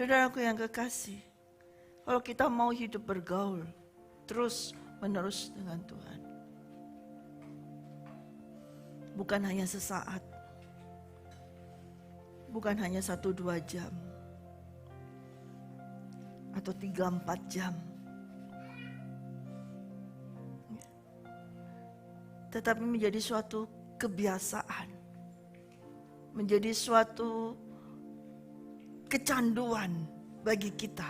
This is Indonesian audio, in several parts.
Saudaraku yang kekasih, kalau kita mau hidup bergaul terus menerus dengan Tuhan, bukan hanya sesaat, bukan hanya 1-2 jam, atau 3-4 jam, tetapi menjadi suatu kebiasaan, menjadi suatu kecanduan bagi kita.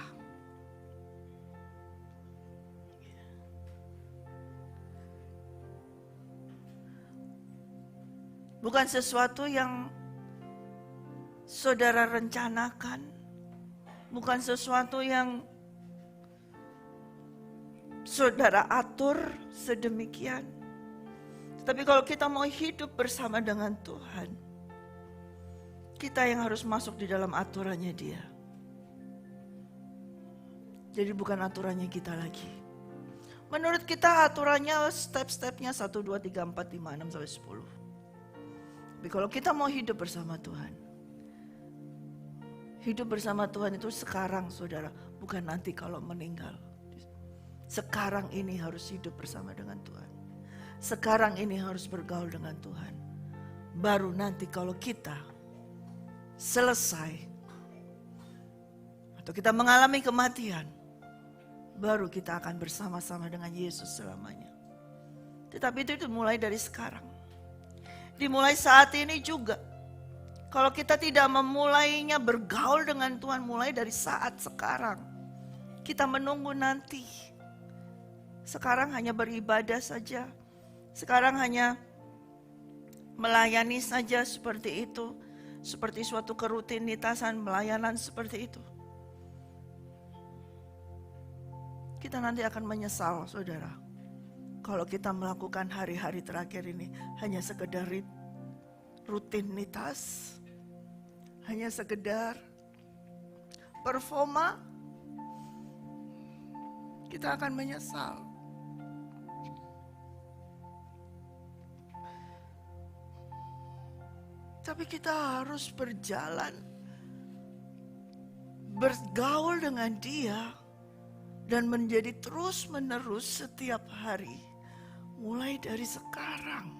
Bukan sesuatu yang saudara rencanakan, bukan sesuatu yang saudara atur sedemikian. Tapi kalau kita mau hidup bersama dengan Tuhan, kita yang harus masuk di dalam aturannya Dia. Jadi bukan aturannya kita lagi. Menurut kita aturannya step-stepnya 1, 2, 3, 4, 5, 6 sampai 10. Tapi kalau kita mau hidup bersama Tuhan, hidup bersama Tuhan itu sekarang saudara, bukan nanti kalau meninggal. Sekarang ini harus hidup bersama dengan Tuhan. Sekarang ini harus bergaul dengan Tuhan. Baru nanti kalau kita selesai atau kita mengalami kematian, baru kita akan bersama-sama dengan Yesus selamanya. Tetapi itu mulai dari sekarang. Dimulai saat ini juga. Kalau kita tidak memulainya bergaul dengan Tuhan mulai dari saat sekarang, kita menunggu nanti. Sekarang hanya beribadah saja. Sekarang hanya melayani saja seperti itu. Seperti suatu kerutinitasan pelayanan seperti itu. Kita nanti akan menyesal saudara. Kalau kita melakukan hari-hari terakhir ini hanya sekedar rutinitas. Hanya sekedar performa. Kita akan menyesal. Tapi kita harus berjalan, bergaul dengan Dia, dan menjadi terus menerus setiap hari. Mulai dari sekarang.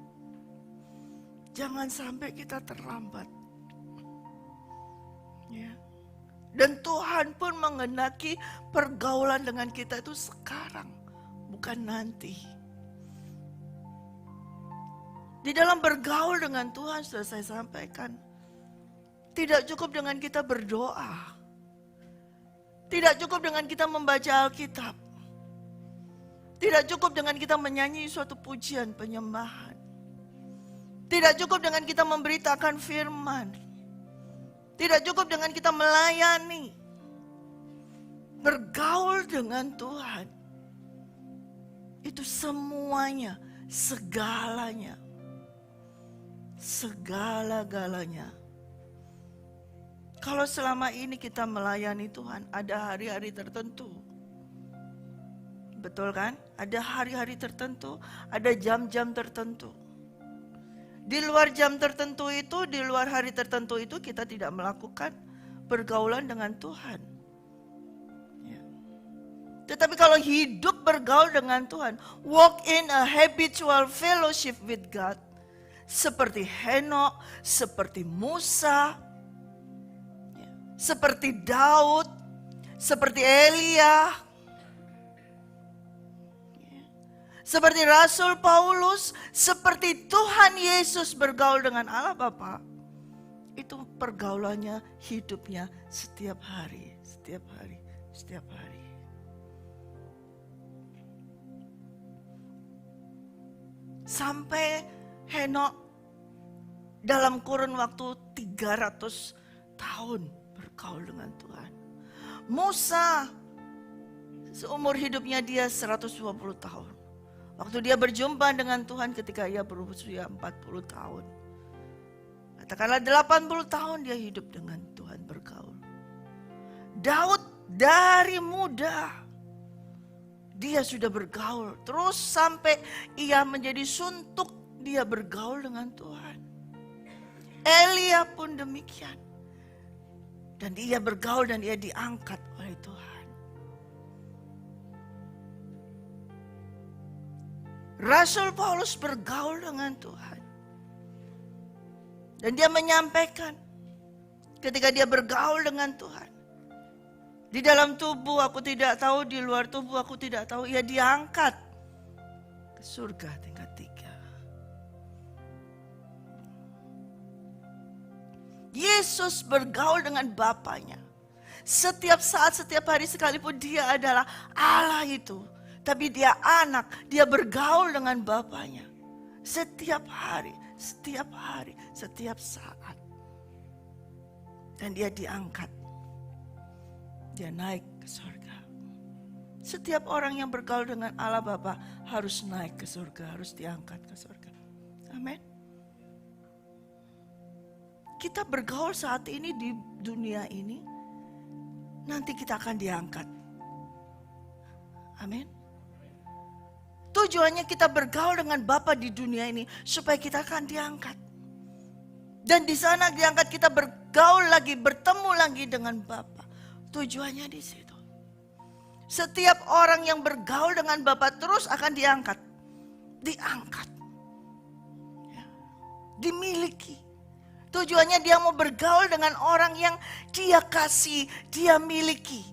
Jangan sampai kita terlambat. Ya. Dan Tuhan pun menghendaki pergaulan dengan kita itu sekarang, bukan nanti. Di dalam bergaul dengan Tuhan sudah saya sampaikan, tidak cukup dengan kita berdoa. Tidak cukup dengan kita membaca Alkitab. Tidak cukup dengan kita menyanyi suatu pujian penyembahan. Tidak cukup dengan kita memberitakan firman. Tidak cukup dengan kita melayani. Bergaul dengan Tuhan. Itu semuanya, segalanya. Segala-galanya. Kalau selama ini kita melayani Tuhan, ada hari-hari tertentu. Betul kan? Ada hari-hari tertentu, ada jam-jam tertentu. Di luar jam tertentu itu, di luar hari tertentu itu kita tidak melakukan pergaulan dengan Tuhan. Ya. Tetapi kalau hidup bergaul dengan Tuhan, walk in a habitual fellowship with God, seperti Henok, seperti Musa, seperti Daud, seperti Elia, seperti Rasul Paulus, seperti Tuhan Yesus bergaul dengan Allah Bapa. Itu pergaulannya, hidupnya setiap hari, setiap hari, setiap hari. Sampai Henok dalam kurun waktu 300 tahun bergaul dengan Tuhan. Musa seumur hidupnya dia 120 tahun. Waktu dia berjumpa dengan Tuhan ketika ia berusia 40 tahun. Katakanlah 80 tahun dia hidup dengan Tuhan bergaul. Daud dari muda dia sudah bergaul. Terus sampai ia menjadi suntuk dia bergaul dengan Tuhan. Elia pun demikian. Dan dia bergaul dan dia diangkat oleh Tuhan. Rasul Paulus bergaul dengan Tuhan. Dan dia menyampaikan ketika dia bergaul dengan Tuhan. Di dalam tubuh aku tidak tahu, di luar tubuh aku tidak tahu. Ia diangkat ke surga tingkat 3. Yesus bergaul dengan Bapaknya. Setiap saat, setiap hari, sekalipun dia adalah Allah itu. Tapi dia anak, dia bergaul dengan Bapaknya. Setiap hari, setiap saat. Dan dia diangkat. Dia naik ke surga. Setiap orang yang bergaul dengan Allah Bapa harus naik ke surga, harus diangkat ke surga. Amin. Kita bergaul saat ini di dunia ini, nanti kita akan diangkat. Amin. Tujuannya kita bergaul dengan Bapa di dunia ini supaya kita akan diangkat. Dan di sana diangkat, kita bergaul lagi, bertemu lagi dengan Bapa. Tujuannya di situ. Setiap orang yang bergaul dengan Bapa terus akan diangkat. Diangkat. Ya. Dimiliki. Tujuannya dia mau bergaul dengan orang yang dia kasih, dia miliki.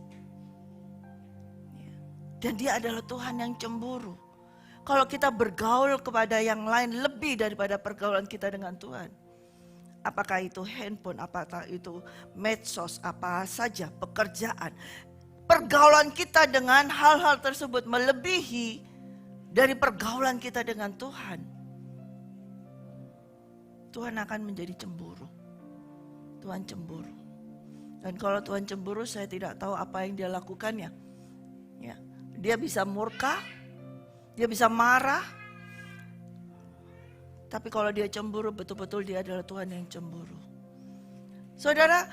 Ya. Dan dia adalah Tuhan yang cemburu. Kalau kita bergaul kepada yang lain lebih daripada pergaulan kita dengan Tuhan. Apakah itu handphone, apakah itu medsos, apa saja, pekerjaan. Pergaulan kita dengan hal-hal tersebut melebihi dari pergaulan kita dengan Tuhan. Tuhan akan menjadi cemburu. Tuhan cemburu. Dan kalau Tuhan cemburu, saya tidak tahu apa yang dia lakukannya. Ya, dia bisa murka, dia bisa marah. Tapi kalau dia cemburu, betul-betul dia adalah Tuhan yang cemburu. Saudara,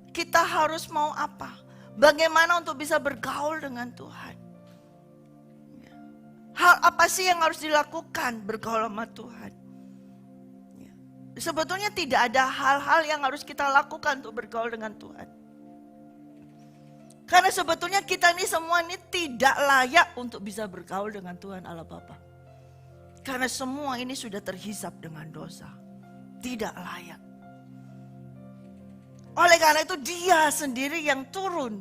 kita harus mau apa? Bagaimana untuk bisa bergaul dengan Tuhan? Hal apa sih yang harus dilakukan bergaul sama Tuhan? Sebetulnya tidak ada hal-hal yang harus kita lakukan untuk bergaul dengan Tuhan. Karena sebetulnya kita ini semua ini tidak layak untuk bisa bergaul dengan Tuhan Allah Bapa. Karena semua ini sudah terhisap dengan dosa. Tidak layak. Oleh karena itu dia sendiri yang turun.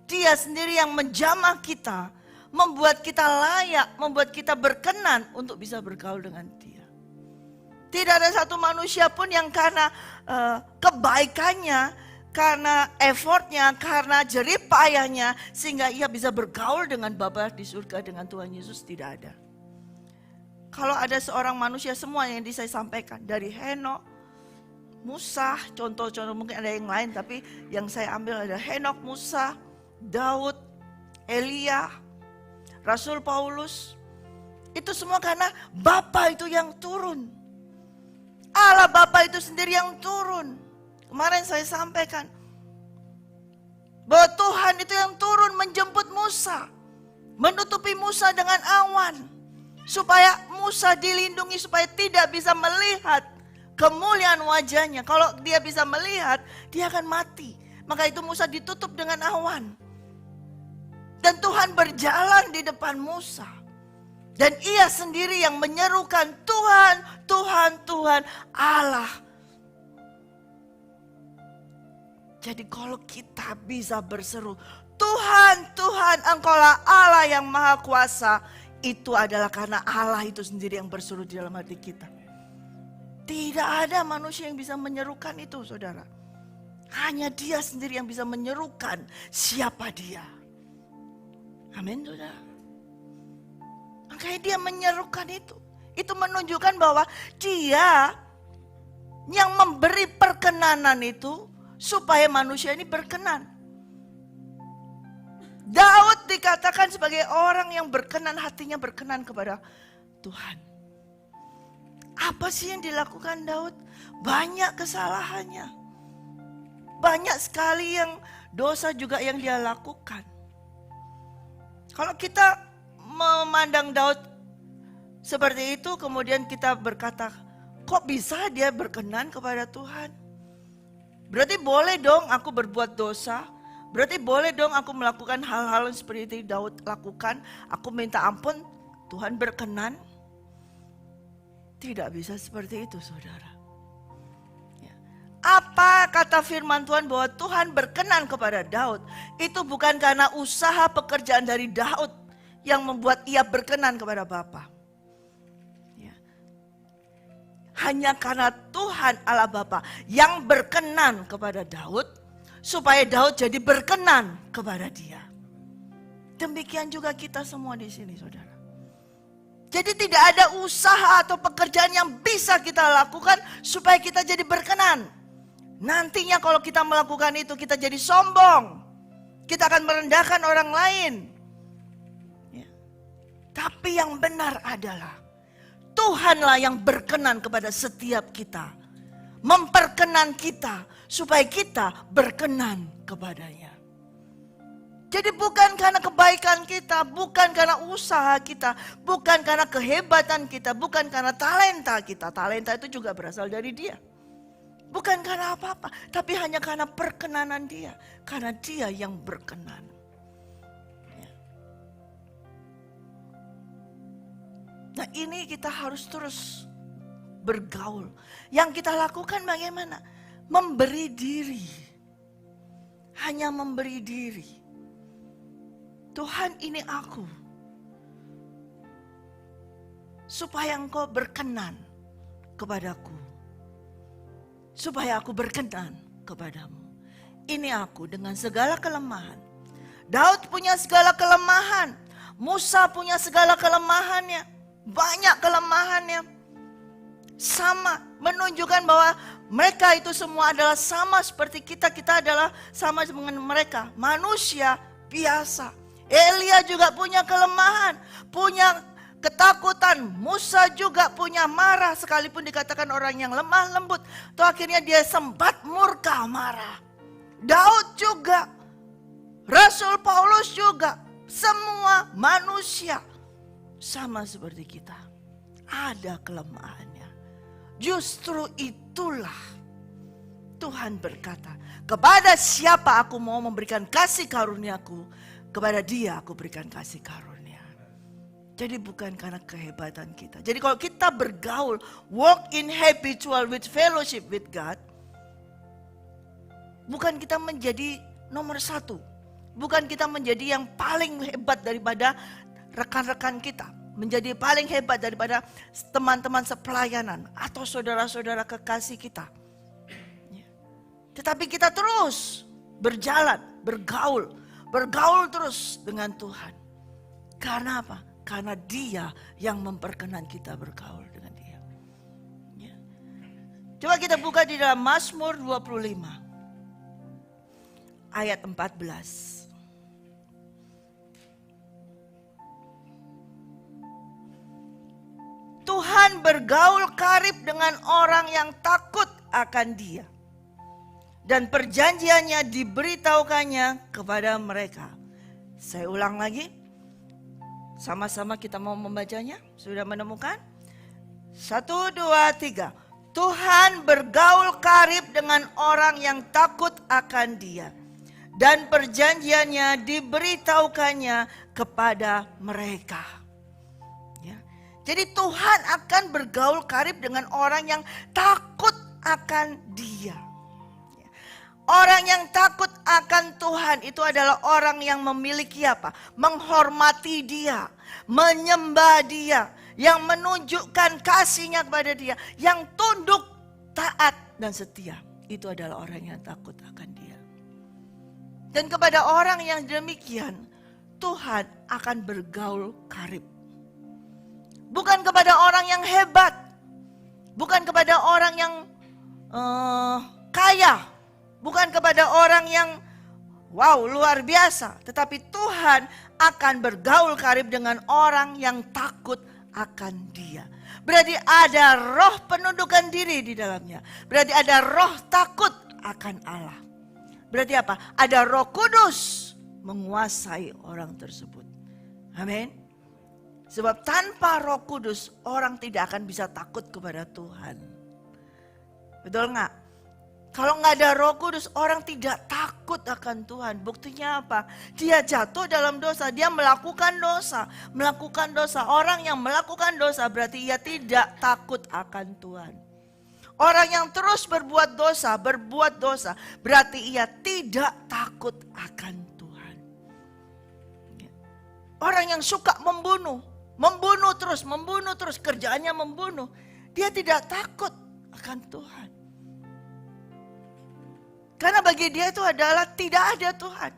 Dia sendiri yang menjamah kita. Membuat kita layak, membuat kita berkenan untuk bisa bergaul dengan dia. Tidak ada satu manusia pun yang karena kebaikannya, karena effortnya, karena jerih payahnya, sehingga ia bisa bergaul dengan Bapa di surga dengan Tuhan Yesus, tidak ada. Kalau ada seorang manusia, semua yang saya sampaikan, dari Henok, Musa, contoh-contoh mungkin ada yang lain, tapi yang saya ambil ada Henok, Musa, Daud, Elia, Rasul Paulus. Itu semua karena Bapa itu yang turun. Allah Bapa itu sendiri yang turun. Kemarin saya sampaikan bahwa Tuhan itu yang turun menjemput Musa, menutupi Musa dengan awan. Supaya Musa dilindungi, supaya tidak bisa melihat kemuliaan wajahnya. Kalau dia bisa melihat, dia akan mati. Maka itu Musa ditutup dengan awan. Dan Tuhan berjalan di depan Musa. Dan ia sendiri yang menyerukan, Tuhan, Tuhan, Tuhan, Allah. Jadi kalau kita bisa berseru, Tuhan, Tuhan, Engkaulah Allah yang Maha Kuasa. Itu adalah karena Allah itu sendiri yang berseru di dalam hati kita. Tidak ada manusia yang bisa menyerukan itu, saudara. Hanya dia sendiri yang bisa menyerukan siapa dia. Amin, saudara. Makanya dia menyerukan itu. Itu menunjukkan bahwa dia yang memberi perkenanan itu supaya manusia ini berkenan. Daud dikatakan sebagai orang yang berkenan, hatinya berkenan kepada Tuhan. Apa sih yang dilakukan Daud? Banyak kesalahannya. Banyak sekali yang dosa juga yang dia lakukan. Kalau kita memandang Daud seperti itu, kemudian kita berkata, kok bisa dia berkenan kepada Tuhan? Berarti boleh dong aku berbuat dosa. Berarti boleh dong aku melakukan hal-hal seperti itu Daud lakukan. Aku minta ampun, Tuhan berkenan. Tidak bisa seperti itu saudara. Ya. Apa kata firman Tuhan bahwa Tuhan berkenan kepada Daud. Itu bukan karena usaha pekerjaan dari Daud yang membuat ia berkenan kepada Bapa. Ya. Hanya karena Tuhan Allah Bapa yang berkenan kepada Daud. Supaya Daud jadi berkenan kepada dia. Demikian juga kita semua di sini saudara. Jadi tidak ada usaha atau pekerjaan yang bisa kita lakukan supaya kita jadi berkenan. Nantinya kalau kita melakukan itu kita jadi sombong. Kita akan merendahkan orang lain. Ya. Tapi yang benar adalah Tuhanlah yang berkenan kepada setiap kita. Memperkenan kita supaya kita berkenan kepadanya. Jadi bukan karena kebaikan kita, bukan karena usaha kita, bukan karena kehebatan kita, bukan karena talenta kita. Talenta itu juga berasal dari dia. Bukan karena apa-apa, tapi hanya karena perkenanan dia. Karena dia yang berkenan. Ya. Nah ini kita harus terus bergaul. Yang kita lakukan bagaimana? Memberi diri. Hanya memberi diri. Tuhan ini aku. Supaya engkau berkenan kepadaku. Supaya aku berkenan kepadamu. Ini aku dengan segala kelemahan. Daud punya segala kelemahan. Musa punya segala kelemahannya. Banyak kelemahannya. Sama, menunjukkan bahwa mereka itu semua adalah sama seperti kita. Kita adalah sama dengan mereka. Manusia biasa. Elia juga punya kelemahan. Punya ketakutan. Musa juga punya marah. Sekalipun dikatakan orang yang lemah lembut. Toh akhirnya dia sempat murka marah. Daud juga. Rasul Paulus juga. Semua manusia. Sama seperti kita. Ada kelemahannya. Justru itulah Tuhan berkata, kepada siapa aku mau memberikan kasih karuniaku, kepada dia aku berikan kasih karunia. Jadi bukan karena kehebatan kita. Jadi kalau kita bergaul, walk in habitual with fellowship with God, bukan kita menjadi nomor satu. Bukan kita menjadi yang paling hebat daripada rekan-rekan kita. Menjadi paling hebat daripada teman-teman sepelayanan atau saudara-saudara kekasih kita. Tetapi kita terus berjalan, bergaul terus dengan Tuhan. Karena apa? Karena Dia yang memperkenan kita bergaul dengan Dia. Coba kita buka di dalam Mazmur 25 ayat 14. Tuhan bergaul karib dengan orang yang takut akan Dia. Dan perjanjiannya diberitahukannya kepada mereka. Saya ulang lagi. Sama-sama kita mau membacanya. Sudah menemukan? 1, 2, 3. Tuhan bergaul karib dengan orang yang takut akan Dia. Dan perjanjiannya diberitahukannya kepada mereka. Jadi Tuhan akan bergaul karib dengan orang yang takut akan Dia. Orang yang takut akan Tuhan itu adalah orang yang memiliki apa? Menghormati Dia, menyembah Dia, yang menunjukkan kasihnya kepada Dia, yang tunduk, taat dan setia. Itu adalah orang yang takut akan Dia. Dan kepada orang yang demikian, Tuhan akan bergaul karib. Bukan kepada orang yang hebat. Bukan kepada orang yang kaya. Bukan kepada orang yang luar biasa. Tetapi Tuhan akan bergaul karib dengan orang yang takut akan Dia. Berarti ada roh penundukan diri di dalamnya. Berarti ada roh takut akan Allah. Berarti apa? Ada Roh Kudus menguasai orang tersebut. Amin. Sebab tanpa Roh Kudus orang tidak akan bisa takut kepada Tuhan. Betul nggak? Kalau nggak ada Roh Kudus, orang tidak takut akan Tuhan. Buktinya apa? Dia jatuh dalam dosa, dia melakukan dosa. Melakukan dosa, orang yang melakukan dosa berarti ia tidak takut akan Tuhan. Orang yang terus berbuat dosa, berarti ia tidak takut akan Tuhan. Orang yang suka membunuh terus, kerjaannya membunuh. Dia tidak takut akan Tuhan. Karena bagi dia itu adalah tidak ada Tuhan.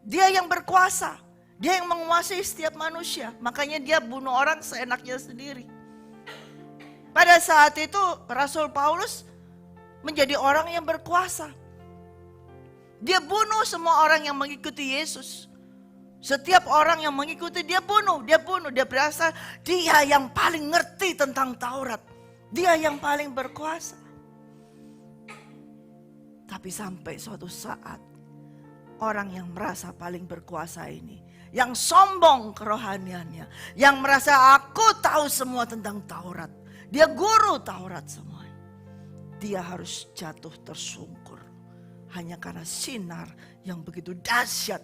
Dia yang berkuasa. Dia yang menguasai setiap manusia. Makanya dia bunuh orang seenaknya sendiri. Pada saat itu Rasul Paulus menjadi orang yang berkuasa. Dia bunuh semua orang yang mengikuti Yesus. Setiap orang yang mengikuti dia bunuh. Dia berasa dia yang paling ngerti tentang Taurat. Dia yang paling berkuasa. Tapi sampai suatu saat orang yang merasa paling berkuasa ini, yang sombong kerohaniannya, yang merasa aku tahu semua tentang Taurat, dia guru Taurat semua, dia harus jatuh tersungkur hanya karena sinar yang begitu dahsyat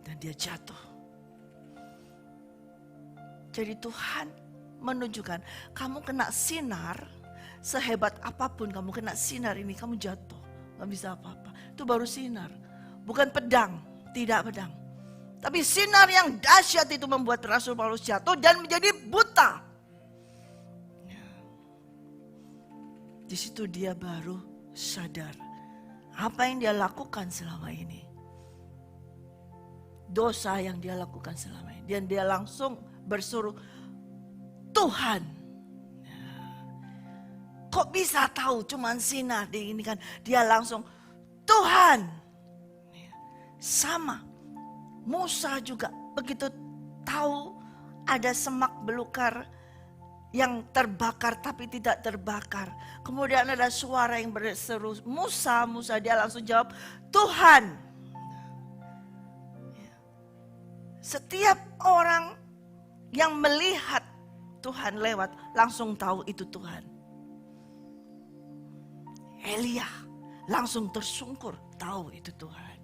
dan dia jatuh. Jadi Tuhan menunjukkan kamu kena sinar, sehebat apapun kamu kena sinar ini kamu jatuh. Gak bisa apa-apa. Itu baru sinar. Bukan pedang. Tidak pedang. Tapi sinar yang dahsyat itu membuat Rasul Paulus jatuh dan menjadi buta. Di situ dia baru sadar. Apa yang dia lakukan selama ini. Dosa yang dia lakukan selama ini. Dan dia langsung bersuruh, Tuhan. Kok bisa tahu cuman sinar ini kan. Dia langsung Tuhan. Sama. Musa juga begitu tahu ada semak belukar yang terbakar tapi tidak terbakar. Kemudian ada suara yang berseru, Musa, Musa. Dia langsung jawab, Tuhan. Setiap orang yang melihat Tuhan lewat langsung tahu itu Tuhan. Elia langsung tersungkur, tahu itu Tuhan.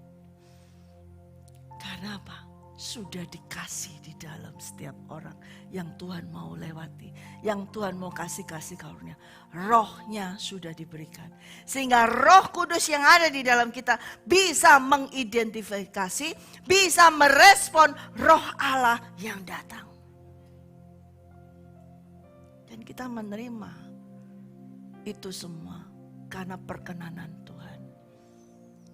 Karena apa? Sudah dikasih di dalam setiap orang yang Tuhan mau lewati, yang Tuhan mau kasih karunia. Rohnya sudah diberikan. Sehingga Roh Kudus yang ada di dalam kita bisa mengidentifikasi, bisa merespon Roh Allah yang datang. Dan kita menerima itu semua karena perkenanan Tuhan.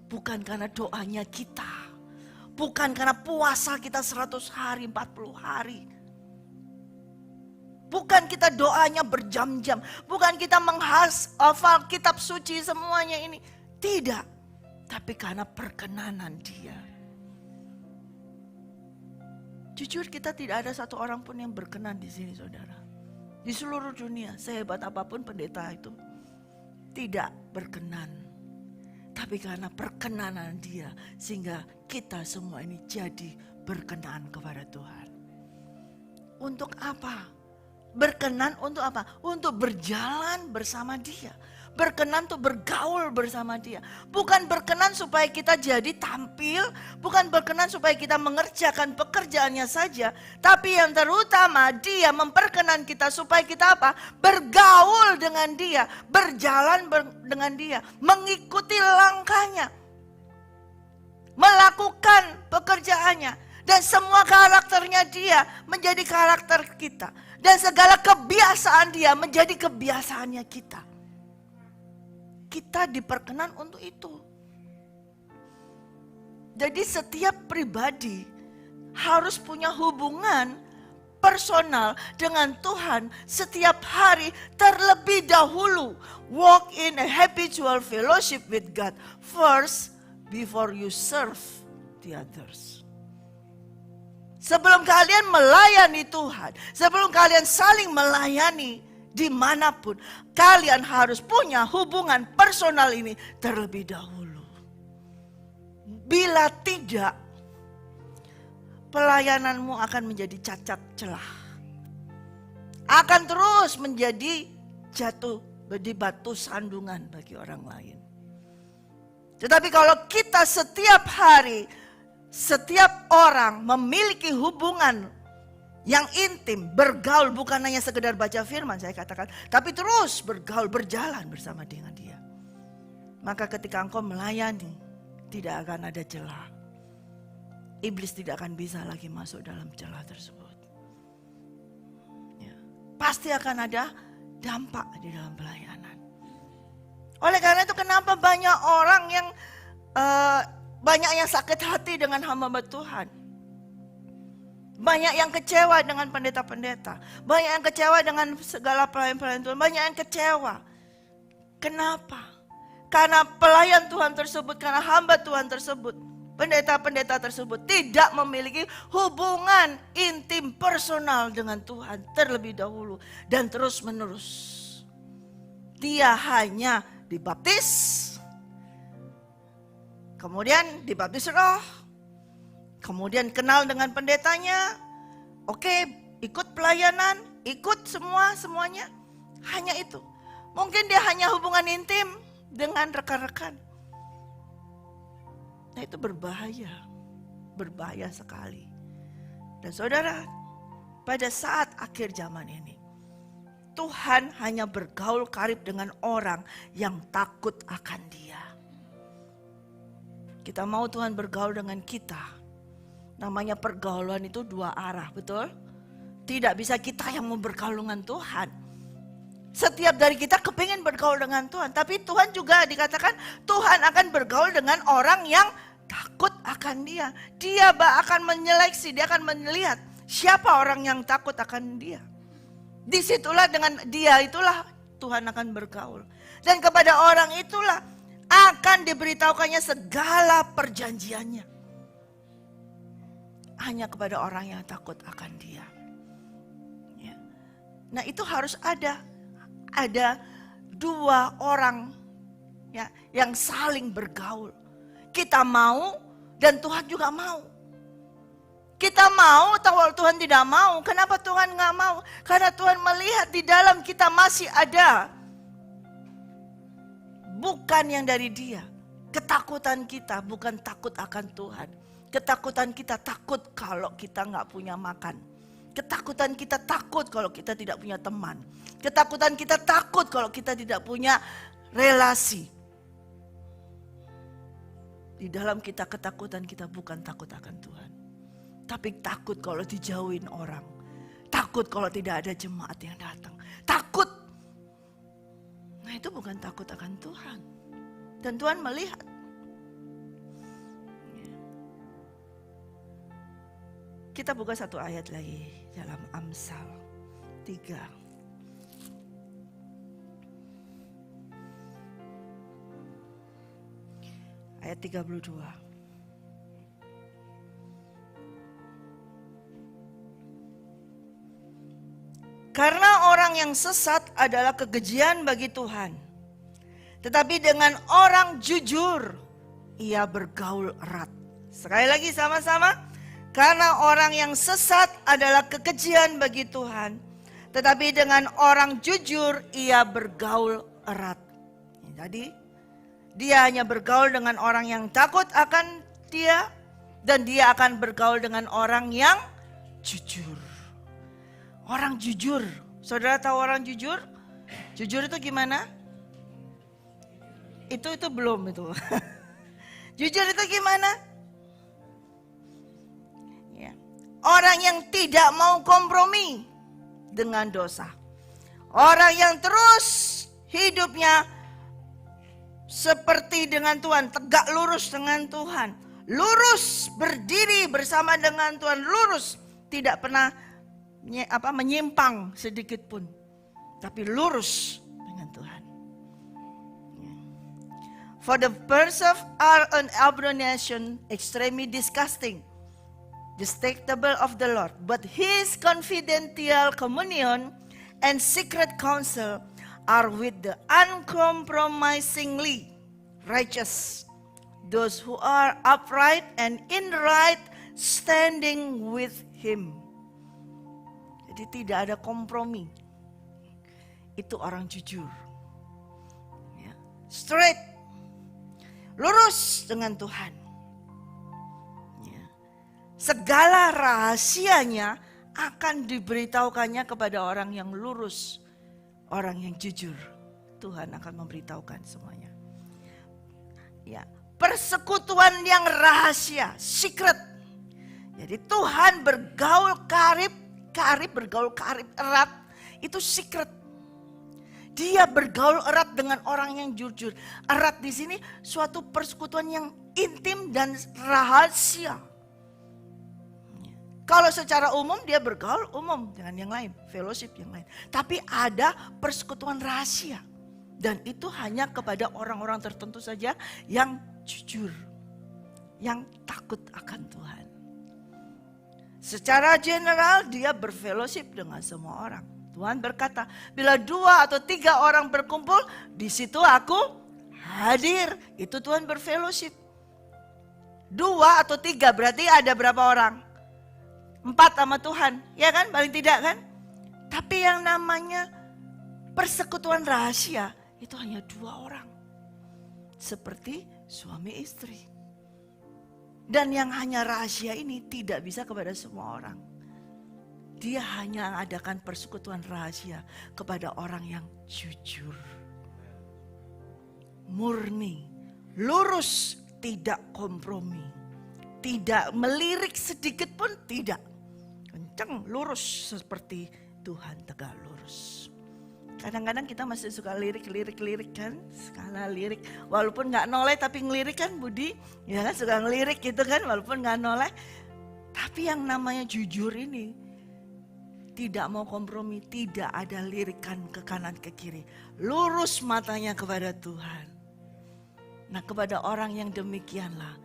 Bukan karena doanya kita. Bukan karena puasa kita 100 hari, 40 hari. Bukan kita doanya berjam-jam. Bukan kita menghafal kitab suci semuanya ini. Tidak. Tapi karena perkenanan Dia. Jujur kita tidak ada satu orang pun yang berkenan di sini saudara. Di seluruh dunia, sehebat apapun pendeta itu. Tidak berkenan. Tapi karena perkenanan Dia, sehingga kita semua ini jadi berkenan kepada Tuhan. Untuk apa? Berkenan untuk apa? Untuk berjalan bersama Dia. Berkenan untuk bergaul bersama Dia. Bukan berkenan supaya kita jadi tampil. Bukan berkenan supaya kita mengerjakan pekerjaannya saja. Tapi yang terutama Dia memperkenan kita supaya kita apa? Bergaul dengan Dia. Berjalan dengan Dia. Mengikuti langkahnya. Melakukan pekerjaannya. Dan semua karakternya Dia menjadi karakter kita. Dan segala kebiasaan Dia menjadi kebiasaannya kita. Kita diperkenan untuk itu. Jadi setiap pribadi harus punya hubungan personal dengan Tuhan setiap hari terlebih dahulu. Walk in a habitual fellowship with God first before you serve the others. Sebelum kalian melayani Tuhan, sebelum kalian saling melayani dimanapun, kalian harus punya hubungan personal ini terlebih dahulu. Bila tidak, pelayananmu akan menjadi cacat celah. Akan terus menjadi jatuh di batu sandungan bagi orang lain. Tetapi kalau kita setiap hari, setiap orang memiliki hubungan yang intim, bergaul, bukan hanya sekedar baca firman saya katakan, tapi terus bergaul, berjalan bersama dengan dia. Maka ketika engkau melayani, tidak akan ada celah. Iblis tidak akan bisa lagi masuk dalam celah tersebut. Ya. Pasti akan ada dampak di dalam pelayanan. Oleh karena itu kenapa banyak orang yang banyak yang sakit hati dengan hamba Tuhan. Banyak yang kecewa dengan pendeta-pendeta. Banyak yang kecewa dengan segala pelayan-pelayan Tuhan. Banyak yang kecewa. Kenapa? Karena pelayan Tuhan tersebut, karena hamba Tuhan tersebut, pendeta-pendeta tersebut tidak memiliki hubungan intim personal dengan Tuhan terlebih dahulu dan terus menerus. Dia hanya dibaptis, kemudian dibaptis roh, kemudian kenal dengan pendetanya, oke, ikut pelayanan, ikut semuanya, hanya itu. Mungkin dia hanya hubungan intim dengan rekan-rekan. Nah itu berbahaya sekali. Dan saudara, pada saat akhir zaman ini, Tuhan hanya bergaul karib dengan orang yang takut akan Dia. Kita mau Tuhan bergaul dengan kita. Namanya pergaulan itu dua arah, betul? Tidak bisa kita yang mau bergaul dengan Tuhan. Setiap dari kita kepingin bergaul dengan Tuhan. Tapi Tuhan juga dikatakan Tuhan akan bergaul dengan orang yang takut akan Dia. Dia akan menyeleksi, Dia akan melihat siapa orang yang takut akan Dia. Disitulah dengan Dia itulah Tuhan akan bergaul. Dan kepada orang itulah akan diberitahukannya segala perjanjiannya. Hanya kepada orang yang takut akan Dia. Ya. Nah itu harus ada dua orang ya, yang saling bergaul. Kita mau dan Tuhan juga mau. Kita mau, tahu Tuhan tidak mau. Kenapa Tuhan nggak mau? Karena Tuhan melihat di dalam kita masih ada bukan yang dari Dia. Ketakutan kita bukan takut akan Tuhan. Ketakutan kita takut kalau kita nggak punya makan. Ketakutan kita takut kalau kita tidak punya teman. Ketakutan kita takut kalau kita tidak punya relasi. Di dalam kita ketakutan kita bukan takut akan Tuhan. Tapi takut kalau dijauhin orang. Takut kalau tidak ada jemaat yang datang. Takut. Nah itu bukan takut akan Tuhan. Dan Tuhan melihat. Kita buka satu ayat lagi dalam Amsal 3. Ayat 32. Karena orang yang sesat adalah kekejian bagi Tuhan. Tetapi dengan orang jujur, ia bergaul erat. Sekali lagi sama-sama. Karena orang yang sesat adalah kekejian bagi Tuhan. Tetapi dengan orang jujur, ia bergaul erat. Jadi, dia hanya bergaul dengan orang yang takut akan Dia. Dan dia akan bergaul dengan orang yang jujur. Orang jujur. Saudara tahu orang jujur? Jujur itu gimana? Itu belum itu. Jujur itu gimana? Ya. Orang yang tidak mau kompromi dengan dosa. Orang yang terus hidupnya seperti dengan Tuhan, tegak lurus dengan Tuhan. Lurus, berdiri bersama dengan Tuhan, lurus, tidak pernah menyimpang sedikit pun, tapi lurus dengan Tuhan. For the birds are an abomination, extremely disgusting, detestable of the Lord. But His confidential communion and secret counsel are with the uncompromisingly righteous, those who are upright and in right standing with Him. Jadi tidak ada kompromi. Itu orang jujur. Ya. Straight. lurus dengan Tuhan. Ya. Segala rahasianya akan diberitahukannya kepada orang yang lurus, orang yang jujur. Tuhan akan memberitahukan semuanya. Ya, persekutuan yang rahasia, secret. Jadi Tuhan bergaul karib erat, itu secret. Dia bergaul erat dengan orang yang jujur. Erat di sini suatu persekutuan yang intim dan rahasia. Kalau secara umum dia bergaul umum dengan yang lain, fellowship yang lain. Tapi ada persekutuan rahasia. Dan itu hanya kepada orang-orang tertentu saja yang jujur, yang takut akan Tuhan. Secara general dia berfellowship dengan semua orang. Tuhan berkata, bila 2 atau 3 orang berkumpul, di situ aku hadir. Itu Tuhan berfellowship. 2 atau 3 berarti ada berapa orang? 4 sama Tuhan, ya kan? Paling tidak kan? Tapi yang namanya persekutuan rahasia, itu hanya 2 orang. Seperti suami istri. Dan yang hanya rahasia ini tidak bisa kepada semua orang. Dia hanya mengadakan persekutuan rahasia kepada orang yang jujur. Murni, lurus, tidak kompromi. Tidak melirik sedikit pun tidak. Kencang, lurus seperti Tuhan tegak lurus. Kadang-kadang kita masih suka lirik kan, skala lirik. Walaupun gak noleh tapi ngelirik kan Budi, ya kan suka ngelirik gitu kan walaupun gak noleh. Tapi yang namanya jujur ini tidak mau kompromi, tidak ada lirikan ke kanan ke kiri. Lurus matanya kepada Tuhan. Nah kepada orang yang demikianlah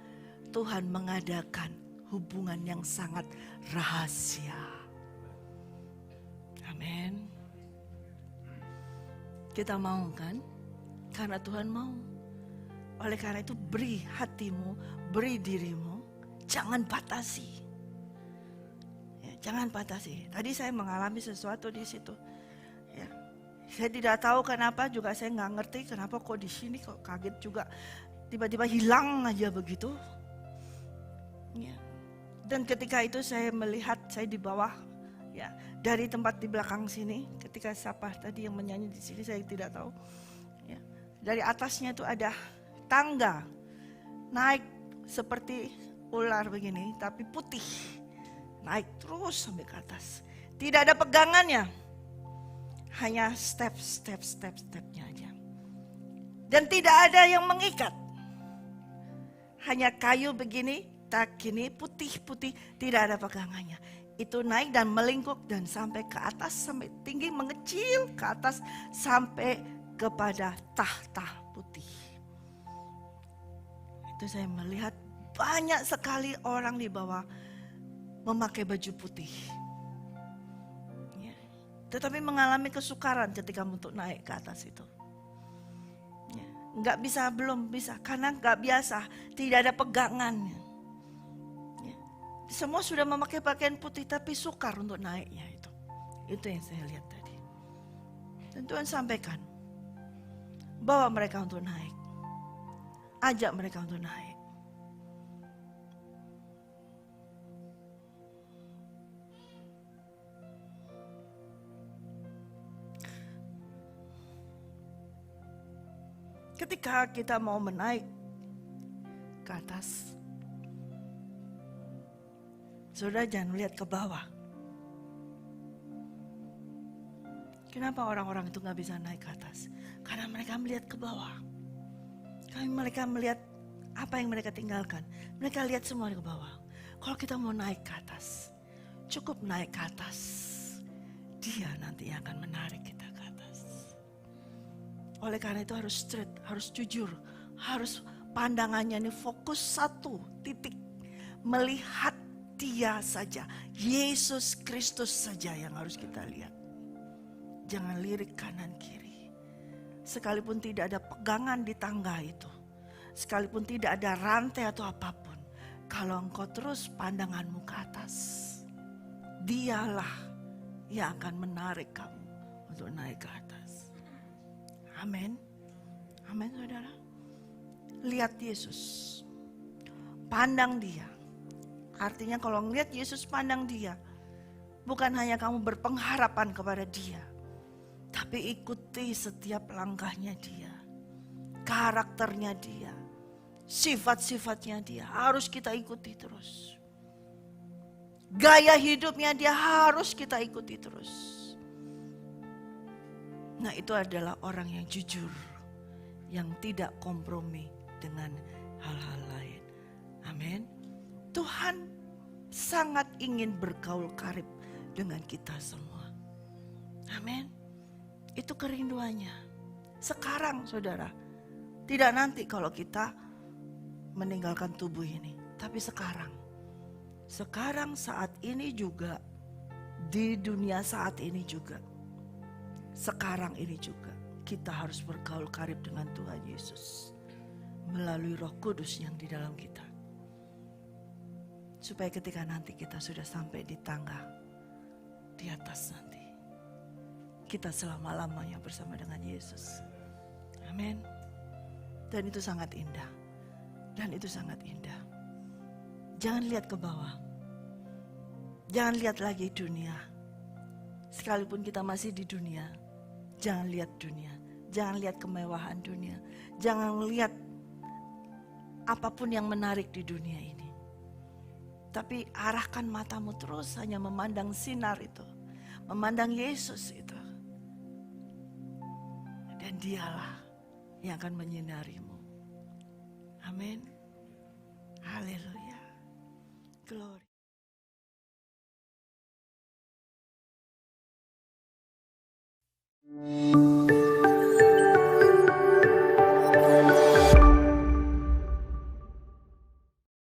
Tuhan mengadakan hubungan yang sangat rahasia. Amin. Kita mau kan? Karena Tuhan mau. Oleh karena itu beri hatimu, beri dirimu, jangan batasi. Ya, jangan batasi. Tadi saya mengalami sesuatu di situ. Ya, saya tidak tahu kenapa juga saya nggak ngerti kenapa kok di sini kok kaget juga tiba-tiba hilang aja begitu. Ya. Dan ketika itu saya melihat saya di bawah. Ya, dari tempat di belakang sini, ketika siapa tadi yang menyanyi di sini saya tidak tahu. Ya, dari atasnya itu ada tangga naik seperti ular begini, tapi putih, naik terus sampai ke atas. Tidak ada pegangannya, hanya stepnya aja. Dan tidak ada yang mengikat, hanya kayu begini, tak gini putih, tidak ada pegangannya. Itu naik dan melingkup dan sampai ke atas, sampai tinggi mengecil ke atas sampai kepada tahta putih. Itu saya melihat banyak sekali orang di bawah memakai baju putih. Ya. Tetapi mengalami kesukaran ketika untuk naik ke atas itu. Ya. Belum bisa karena nggak biasa, tidak ada pegangannya. Semua sudah memakai pakaian putih tapi sukar untuk naiknya itu. Itu yang saya lihat tadi. Dan Tuhan sampaikan, bawa mereka untuk naik. Ajak mereka untuk naik. Ketika kita mau menaik ke atas, saudara jangan melihat ke bawah. Kenapa orang-orang itu gak bisa naik ke atas? Karena mereka melihat ke bawah. Karena mereka melihat apa yang mereka tinggalkan. Mereka lihat semua ke bawah. Kalau kita mau naik ke atas, cukup naik ke atas. Dia nanti akan menarik kita ke atas. Oleh karena itu harus straight, harus jujur. Harus pandangannya ini fokus satu titik. Melihat Dia saja, Yesus Kristus saja yang harus kita lihat. Jangan lirik kanan kiri. Sekalipun tidak ada pegangan di tangga itu, sekalipun tidak ada rantai atau apapun, kalau engkau terus pandanganmu ke atas, Dialah yang akan menarik kamu untuk naik ke atas. Amin. Amin saudara. lihat Yesus. Pandang dia. Artinya kalau ngeliat Yesus, pandang dia. Bukan hanya kamu berpengharapan kepada dia, tapi ikuti setiap langkahnya dia. Karakternya dia. Sifat-sifatnya dia harus kita ikuti terus. Gaya hidupnya dia harus kita ikuti terus. Nah, itu adalah orang yang jujur, yang tidak kompromi dengan hal-hal lain. Amin. Tuhan sangat ingin bergaul karib dengan kita semua. Amin. Itu kerinduannya. Sekarang saudara, tidak nanti kalau kita meninggalkan tubuh ini, tapi sekarang. Sekarang saat ini juga, di dunia saat ini juga, sekarang ini juga kita harus bergaul karib dengan Tuhan Yesus melalui Roh Kudus yang di dalam kita. Supaya ketika nanti kita sudah sampai di tangga di atas nanti, kita selama-lamanya bersama dengan Yesus. Amin. Dan itu sangat indah. Dan itu sangat indah. Jangan lihat ke bawah. Jangan lihat lagi dunia. Sekalipun kita masih di dunia, jangan lihat dunia. Jangan lihat kemewahan dunia. Jangan lihat apapun yang menarik di dunia ini. Tapi arahkan matamu terus hanya memandang sinar itu. Memandang Yesus itu. Dan dialah yang akan menyinarimu. Amin. Haleluya. Glory.